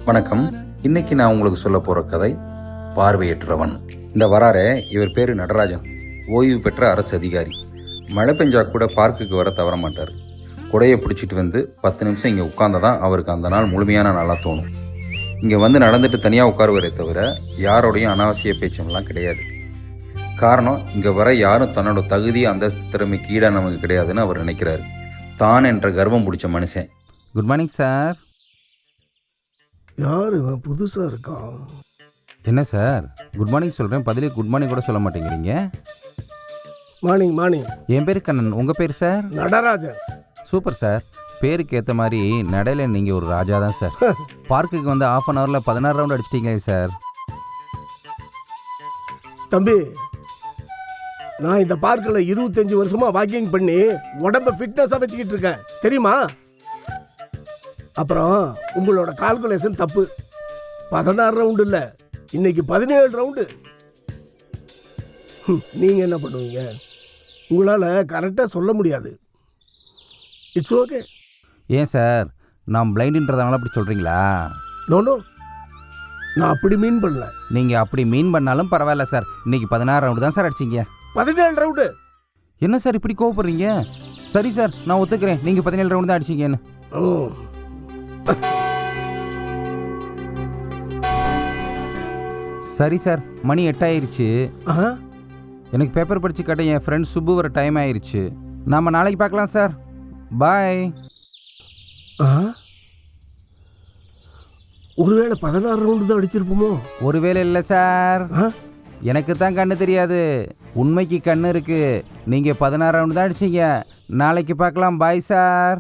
வணக்கம். இன்னைக்கு நான் உங்களுக்கு சொல்ல போற கதை பார்வையற்றவன். இந்த வராரே, இவர் பேரு நடராஜன். ஓய்வு பெற்ற அரசு அதிகாரி. மழை பெஞ்சா கூட பார்க்குக்கு வர தவற மாட்டார். குடையை பிடிச்சிட்டு வந்து 10 நிமிஷம் இங்கே உட்கார்ந்ததான் அவருக்கு அந்த நாள் முழுமையான நாளாக தோணும். இங்கே வந்து நடந்துட்டு தனியாக உட்காருவரே தவிர யாரோடையும் அனாவசிய பேச்செல்லாம் கிடையாது. காரணம், இங்கே வர யாரும் தன்னோட தகுதி அந்தஸ்து திறமைக்கு ஈடானவங்க கிடையாதுன்னு அவர் நினைக்கிறாரு. தான் என்ற கர்வம் பிடிச்ச மனுஷன். Good morning sir. யார் இவன் புதுசாக இருக்கான்? என்ன சார், குட் மார்னிங் சொல்கிறேன், பதிலே குட் மார்னிங் கூட சொல்ல மாட்டேங்கிறீங்க. Morning morning. என் பேர் கண்ணன், உங்கள் பேர் சார்? நடராஜன். Super sir. பேருக்கு ஏற்ற மாதிரி நடையில நீங்கள் ஒரு ராஜா தான் சார். பார்க்குக்கு வந்து 1/2 hourல 16 ரவுண்ட் அடிச்சிட்டீங்களே சார். தம்பி, நான் இந்த பார்க்கில் 25 வருஷமா வாக்கிங் பண்ணி உடம்ப ஃபிட்னஸாக வச்சுக்கிட்டு இருக்கேன், தெரியுமா? அப்புறம் உங்களோட கால்குலேஷன் தப்பு. 16 ரவுண்டு இல்லை, இன்னைக்கு 17 ரவுண்டு. நீங்கள் என்ன பண்ணுவீங்க? உங்களால் கரெக்டாக சொல்ல முடியாது. It's okay. ஏன் சார், நான் பிளைண்டுன்றதுனால அப்படி சொல்கிறீங்களா? நோ நோ, நான் அப்படி மீன் பண்ணல. நீங்கள் அப்படி மீன் பண்ணாலும் பரவாயில்ல சார். இன்னைக்கு 16 ரவுண்டு தான் சார் அடிச்சிங்க. 17 ரவுண்டு. என்ன சார் இப்படி கோவப்படுறீங்க? சரி சார், நான் ஒத்துக்கிறேன், நீங்கள் 17 ரவுண்டு தான் அடிச்சிங்கன்னு. சரி சார், மணி 8 ஆயிருச்சு. எனக்கு பேப்பர் படித்து காட்ட என் ஃப்ரெண்ட் சுப்பு வர டைம் ஆயிருச்சு. நாம் நாளைக்கு பார்க்கலாம் சார். பாய். ஒருவேளை 16 ரவுண்டு தான் அடிச்சிருப்போமோ? ஒருவேளை இல்லை சார், எனக்கு தான் கண்ணு தெரியாது, உண்மைக்கு கண்ணு இருக்கு. நீங்கள் 16 ரவுண்டு தான் அடிச்சிங்க. நாளைக்கு பார்க்கலாம். Bye sir.